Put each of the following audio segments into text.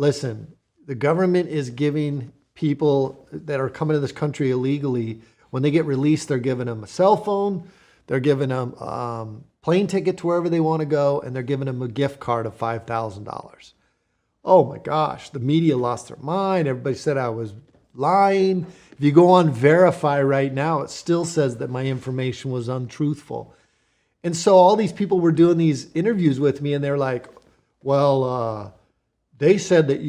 listen, the government is giving people that are coming to this country illegally, when they get released, they're giving them a cell phone, they're giving them plane ticket to wherever they want to go, and they're giving them a gift card of $5,000. Oh my gosh, the media lost their mind. Everybody said I was lying. If you go on Verify right now, it still says that my information was untruthful. And so all these people were doing these interviews with me, and they're like, well, they said that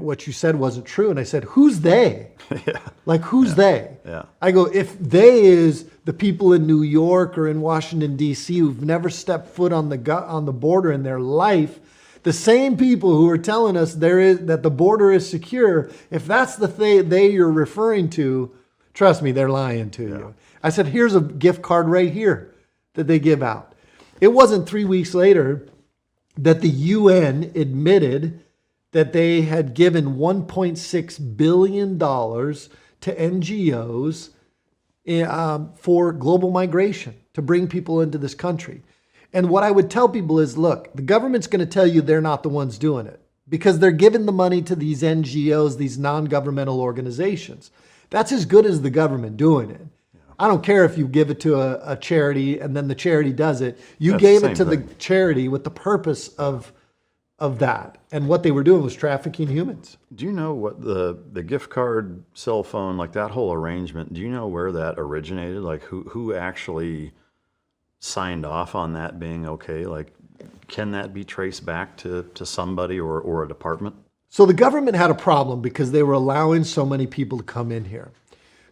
what you said wasn't true. And I said, who's they? Yeah. Like, who's they? Yeah. I go, if they is the people in New York or in Washington, D.C. who've never stepped foot on the border in their life, the same people who are telling us that the border is secure, if that's the they you're referring to, trust me, they're lying to you. I said, here's a gift card right here that they give out. It wasn't 3 weeks later that the UN admitted that they had given $1.6 billion to NGOs for global migration, to bring people into this country. And what I would tell people is, look, the government's going to tell you they're not the ones doing it because they're giving the money to these NGOs, these non-governmental organizations. That's as good as the government doing it. I don't care if you give it to a charity and then the charity does it. You gave it to the charity with the purpose of that. And what they were doing was trafficking humans. Do you know what the gift card, cell phone, like that whole arrangement, do you know where that originated? Like who actually signed off on that being okay? Like, can that be traced back to somebody or a department? So the government had a problem because they were allowing so many people to come in here.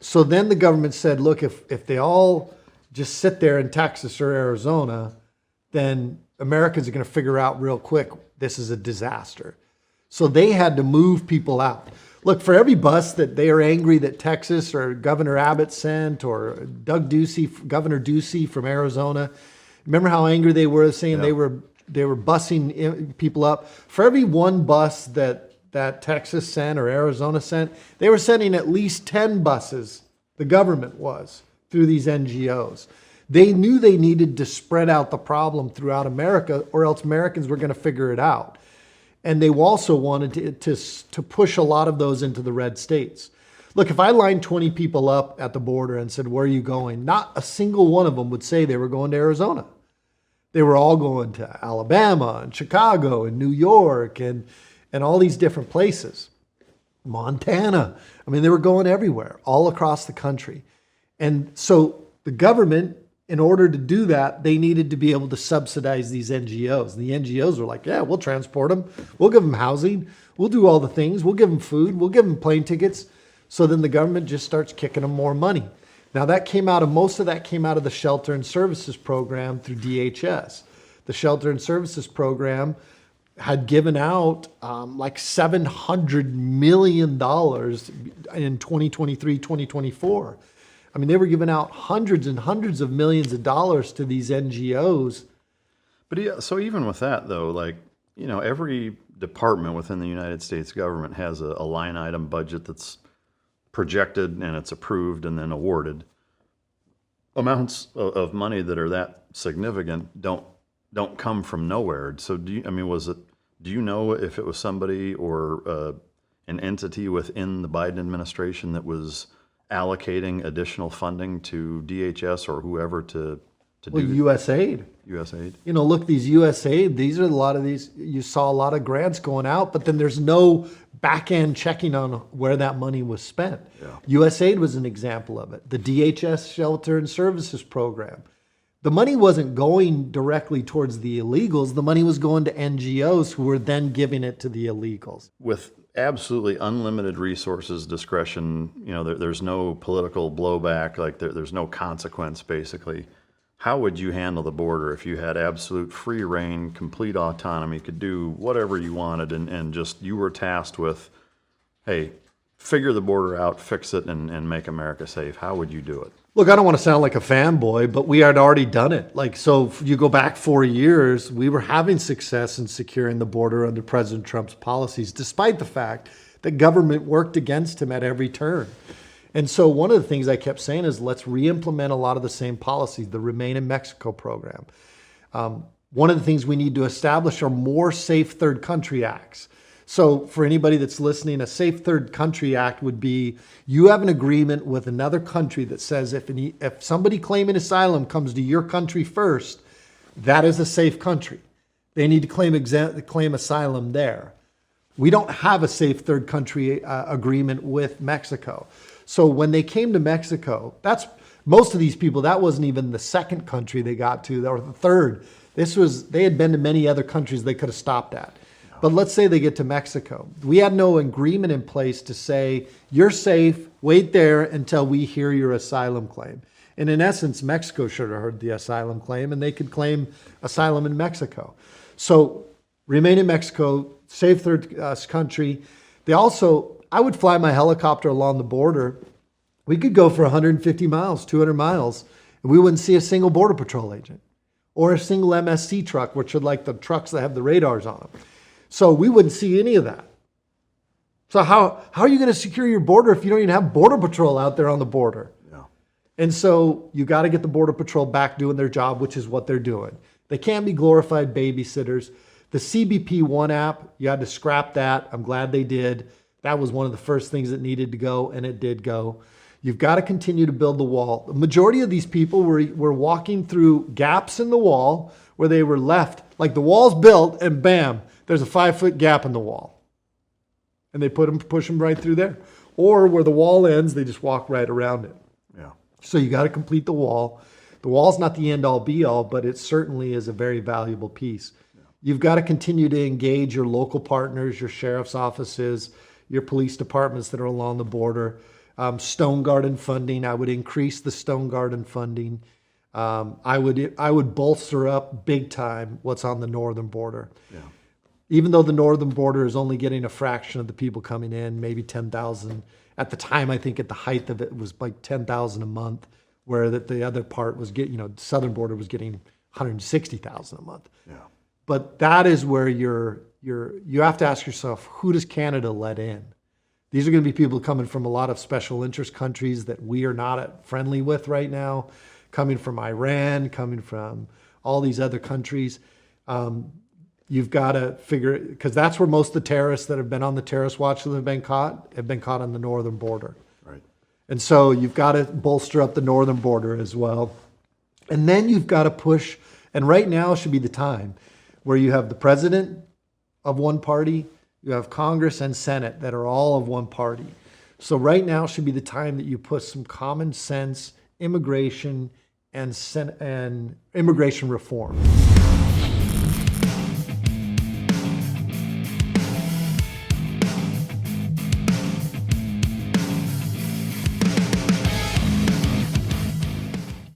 So then the government said, look, if they all just sit there in Texas or Arizona, then Americans are going to figure out real quick this is a disaster. So they had to move people out. Look, for every bus that they are angry that Texas or Governor Abbott sent or Governor Ducey from Arizona, remember how angry they were saying they were busing people up? For every one bus that Texas sent or Arizona sent, they were sending at least 10 buses, the government was, through these NGOs. They knew they needed to spread out the problem throughout America or else Americans were going to figure it out. And they also wanted to push a lot of those into the red states. Look, if I lined 20 people up at the border and said, where are you going? Not a single one of them would say they were going to Arizona. They were all going to Alabama and Chicago and New York and all these different places. Montana. I mean, they were going everywhere, all across the country. And so the government, in order to do that, they needed to be able to subsidize these NGOs. The NGOs were like, yeah, we'll transport them. We'll give them housing. We'll do all the things. We'll give them food. We'll give them plane tickets. So then the government just starts kicking them more money. Now most of that came out of the Shelter and Services Program through DHS. The Shelter and Services Program had given out like $700 million in 2023, 2024. I mean, they were giving out hundreds and hundreds of millions of dollars to these NGOs. But yeah, so even with that though, like, you know, every department within the United States government has a line item budget that's projected and it's approved and then awarded. Amounts of money that are that significant don't come from nowhere. So do you know if it was somebody or an entity within the Biden administration that was allocating additional funding to DHS or whoever to do USAID. USAID. You know, look, these USAID, you saw a lot of grants going out, but then there's no back end checking on where that money was spent. Yeah. USAID was an example of it. The DHS Shelter and Services Program. The money wasn't going directly towards the illegals. The money was going to NGOs who were then giving it to the illegals. With absolutely unlimited resources, discretion, you know, there's no political blowback, like there's no consequence, basically. How would you handle the border if you had absolute free reign, complete autonomy, could do whatever you wanted, and just you were tasked with, hey, figure the border out, fix it, and make America safe? How would you do it? Look, I don't want to sound like a fanboy, but we had already done it. Like, so if you go back 4 years, we were having success in securing the border under President Trump's policies, despite the fact that government worked against him at every turn. And so one of the things I kept saying is let's re-implement a lot of the same policies, the Remain in Mexico program. one of the things we need to establish are more safe third country acts. So for anybody that's listening, a safe third country act would be you have an agreement with another country that says if somebody claiming asylum comes to your country first, that is a safe country. They need to claim asylum there. We don't have a safe third country agreement with Mexico. So when they came to Mexico, most of these people, that wasn't even the second country they got to, or the third. They had been to many other countries they could have stopped at. But let's say they get to Mexico. We had no agreement in place to say, you're safe, wait there until we hear your asylum claim. And in essence, Mexico should have heard the asylum claim and they could claim asylum in Mexico. So remain in Mexico, safe third country. I would fly my helicopter along the border. We could go for 150 miles, 200 miles, and we wouldn't see a single Border Patrol agent or a single MSC truck, which are like the trucks that have the radars on them. So we wouldn't see any of that. So how are you going to secure your border if you don't even have Border Patrol out there on the border? Yeah. And so you got to get the Border Patrol back doing their job, which is what they're doing. They can't be glorified babysitters. The CBP One app, you had to scrap that. I'm glad they did. That was one of the first things that needed to go, and it did go. You've got to continue to build the wall. The majority of these people were walking through gaps in the wall where they were left. Like the wall's built, and bam, there's a 5-foot gap in the wall. And they push them right through there. Or where the wall ends, they just walk right around it. Yeah. So you got to complete the wall. The wall's not the end all be all, but it certainly is a very valuable piece. Yeah. You've got to continue to engage your local partners, your sheriff's offices, your police departments that are along the border. Stone Garden funding, I would increase the Stone Garden funding. I would bolster up big time what's on the northern border. Yeah. Even though the northern border is only getting a fraction of the people coming in, maybe 10,000. At the time, I think at the height of it was like 10,000 a month, where the other part was the southern border was getting 160,000 a month. Yeah. But that is where you have to ask yourself, who does Canada let in? These are going to be people coming from a lot of special interest countries that we are not friendly with right now, coming from Iran, coming from all these other countries. You've got to figure, because that's where most of the terrorists that have been on the terrorist watch that have been caught on the northern border. Right. And so you've got to bolster up the northern border as well. And then you've got to push, and right now should be the time where you have the president of one party, you have Congress and Senate that are all of one party. So right now should be the time that you put some common sense immigration and immigration reform.